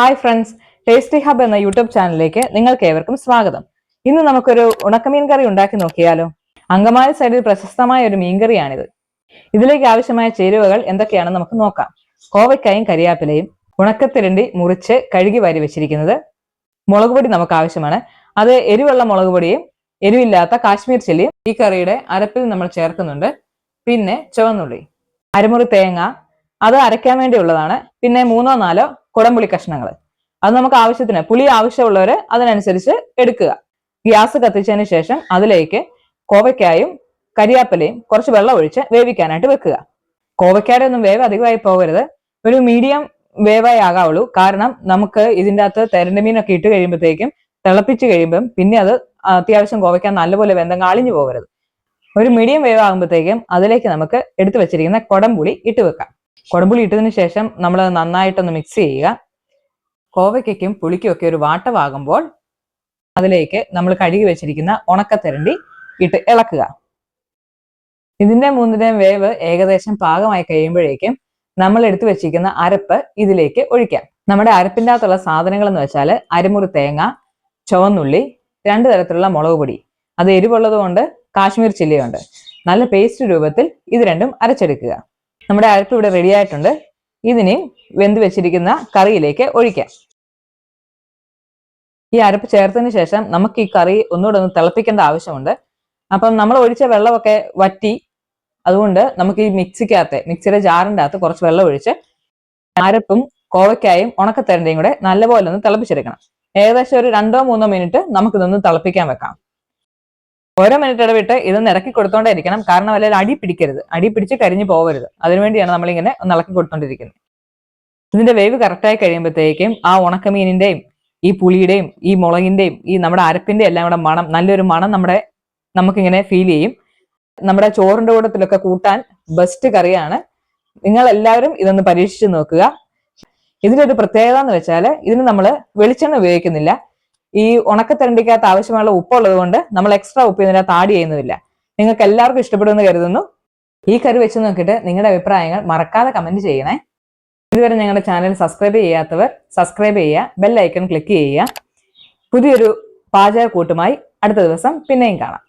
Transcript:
Hi friends, tasty hub എന്ന YouTube ചാനലിലേക്ക് നിങ്ങൾക്ക് ഏവർക്കും സ്വാഗതം. ഇന്ന് നമുക്കൊരു ഉണക്കമീൻ കറി ഉണ്ടാക്കി നോക്കിയാലോ. അങ്കമാലി സൈഡിൽ പ്രശസ്തമായ ഒരു മീൻകറിയാണിത്. ഇതിലേക്ക് ആവശ്യമായ ചേരുവകൾ എന്തൊക്കെയാണെന്ന് നമുക്ക് നോക്കാം. കോവയ്ക്കായും കരിയാപ്പിലയും, ഉണക്കത്തിരണ്ടി മുറിച്ച് കഴുകി വാരി വെച്ചിരിക്കുന്നത്, മുളക് പൊടി നമുക്ക് ആവശ്യമാണ്. അത് എരിവുള്ള മുളക് പൊടിയും എരിവില്ലാത്ത കാശ്മീർ ചില്ലിയും ഈ കറിയുടെ അരപ്പിൽ നമ്മൾ ചേർക്കുന്നുണ്ട്. പിന്നെ ചുവന്നുള്ളി, അരമുറി തേങ്ങ, അത് അരയ്ക്കാൻ വേണ്ടിയുള്ളതാണ്. പിന്നെ 3-4 കുടംപുളി കഷ്ണങ്ങൾ. അത് നമുക്ക് ആവശ്യത്തിന്, പുളി ആവശ്യമുള്ളവര് അതിനനുസരിച്ച് എടുക്കുക. ഗ്യാസ് കത്തിച്ചതിന് ശേഷം അതിലേക്ക് കോവയ്ക്കായും കരിയാപ്പിലയും കുറച്ച് വെള്ളം ഒഴിച്ച് വേവിക്കാനായിട്ട് വെക്കുക. കോവയ്ക്കായുടെ ഒന്നും വേവ് അധികമായി പോകരുത്, ഒരു മീഡിയം വേവായി ആകാവുള്ളൂ. കാരണം നമുക്ക് ഇതിൻ്റെ അകത്ത് തെരണ്ടിമീനൊക്കെ ഇട്ട് കഴിയുമ്പോഴത്തേക്കും തിളപ്പിച്ച് കഴിയുമ്പം പിന്നെ അത് അത്യാവശ്യം കോവയ്ക്കാൻ നല്ലപോലെ വെന്തങ്ങ് അളിഞ്ഞു പോകരുത്. ഒരു മീഡിയം വേവ് ആകുമ്പോഴത്തേക്കും അതിലേക്ക് നമുക്ക് എടുത്തു വെച്ചിരിക്കുന്ന കുടംപുളി ഇട്ട് വെക്കാം. കുടംപുളി ഇട്ടതിന് ശേഷം നമ്മൾ നന്നായിട്ടൊന്ന് മിക്സ് ചെയ്യുക. കോവയ്ക്കും പുളിക്കും ഒക്കെ ഒരു വാട്ടമാകുമ്പോൾ അതിലേക്ക് നമ്മൾ കഴുകി വെച്ചിരിക്കുന്ന ഉണക്കത്തിരണ്ടി ഇട്ട് ഇളക്കുക. ഇതിന്റെ മൂന്നിന്റെയും വേവ് ഏകദേശം പാകമായി കഴിയുമ്പോഴേക്കും നമ്മൾ എടുത്തു വെച്ചിരിക്കുന്ന അരപ്പ് ഇതിലേക്ക് ഒഴിക്കാം. നമ്മുടെ അരപ്പിൻ്റെ അകത്തുള്ള സാധനങ്ങൾ എന്ന് വെച്ചാൽ അരമുറി തേങ്ങ, ചുവന്നുള്ളി, 2 തരത്തിലുള്ള മുളക് പൊടി, അത് എരിവുള്ളത് കൊണ്ട് കാശ്മീർ ചില്ലിയുണ്ട്. നല്ല പേസ്റ്റ് രൂപത്തിൽ ഇത് രണ്ടും അരച്ചെടുക്കുക. നമ്മുടെ അരപ്പ് ഇവിടെ റെഡി ആയിട്ടുണ്ട്. ഇതിനെയും വെന്ത് വെച്ചിരിക്കുന്ന കറിയിലേക്ക് ഒഴിക്കാം. ഈ അരപ്പ് ചേർത്തതിന് ശേഷം നമുക്ക് ഈ കറി ഒന്നുകൂടെ ഒന്ന് തിളപ്പിക്കേണ്ട ആവശ്യമുണ്ട്. അപ്പം നമ്മൾ ഒഴിച്ച വെള്ളമൊക്കെ വറ്റി, അതുകൊണ്ട് നമുക്ക് ഈ മിക്സിയുടെ ജാറിൻ്റെ അകത്ത് കുറച്ച് വെള്ളം ഒഴിച്ച് അരപ്പും കോവയ്ക്കായും ഉണക്കത്തരണ്ടിയും കൂടെ നല്ലപോലെ ഒന്ന് തിളപ്പിച്ചെടുക്കണം. ഏകദേശം ഒരു 2-3 മിനിറ്റ് നമുക്കിതൊന്ന് തിളപ്പിക്കാൻ വെക്കാം. ഓരോ മിനിറ്റ് ഇടവിട്ട് ഇതൊന്ന് ഇറക്കി കൊടുത്തോണ്ടേ ഇരിക്കണം. കാരണം അല്ലെങ്കിൽ അടി പിടിക്കരുത്, അടി പിടിച്ച് കരിഞ്ഞു പോകരുത്. അതിനുവേണ്ടിയാണ് നമ്മളിങ്ങനെ ഒന്ന് ഇളക്കി കൊടുത്തോണ്ടിരിക്കുന്നത്. ഇതിന്റെ വേവ് കറക്റ്റായി കഴിയുമ്പോഴത്തേക്കും ആ ഉണക്കമീനിന്റെയും ഈ പുളിയുടെയും ഈ മുളകിന്റെയും ഈ നമ്മുടെ അരപ്പിന്റെ എല്ലാം കൂടെ മണം, നല്ലൊരു മണം നമുക്കിങ്ങനെ ഫീൽ ചെയ്യും. നമ്മുടെ ചോറിന്റെ കൂട്ടത്തിലൊക്കെ കൂട്ടാൻ ബെസ്റ്റ് കറിയാണ്. നിങ്ങൾ എല്ലാവരും ഇതൊന്ന് പരീക്ഷിച്ച് നോക്കുക. ഇതിലൊരു പ്രത്യേകത എന്ന് വെച്ചാൽ ഇതിന് നമ്മൾ വെളിച്ചെണ്ണ ഉപയോഗിക്കുന്നില്ല. ഈ ഉണക്കത്തരണ്ടിക്കകത്ത് ആവശ്യമുള്ള ഉപ്പുള്ളത് കൊണ്ട് നമ്മൾ എക്സ്ട്രാ ഉപ്പ് ഇതിനകത്ത് ആഡ് ചെയ്യുന്നില്ല. നിങ്ങൾക്ക് എല്ലാവർക്കും ഇഷ്ടപ്പെടുമെന്ന് കരുതുന്നു. ഈ കറി വെച്ച് നോക്കിയിട്ട് നിങ്ങളുടെ അഭിപ്രായങ്ങൾ മറക്കാതെ കമന്റ് ചെയ്യണേ. ഇതുവരെ ഞങ്ങളുടെ ചാനൽ സബ്സ്ക്രൈബ് ചെയ്യാത്തവർ സബ്സ്ക്രൈബ് ചെയ്യുക, ബെൽ ഐക്കൺ ക്ലിക്ക് ചെയ്യുക. പുതിയൊരു പാചക കൂട്ടുമായി അടുത്ത ദിവസം പിന്നെയും കാണാം.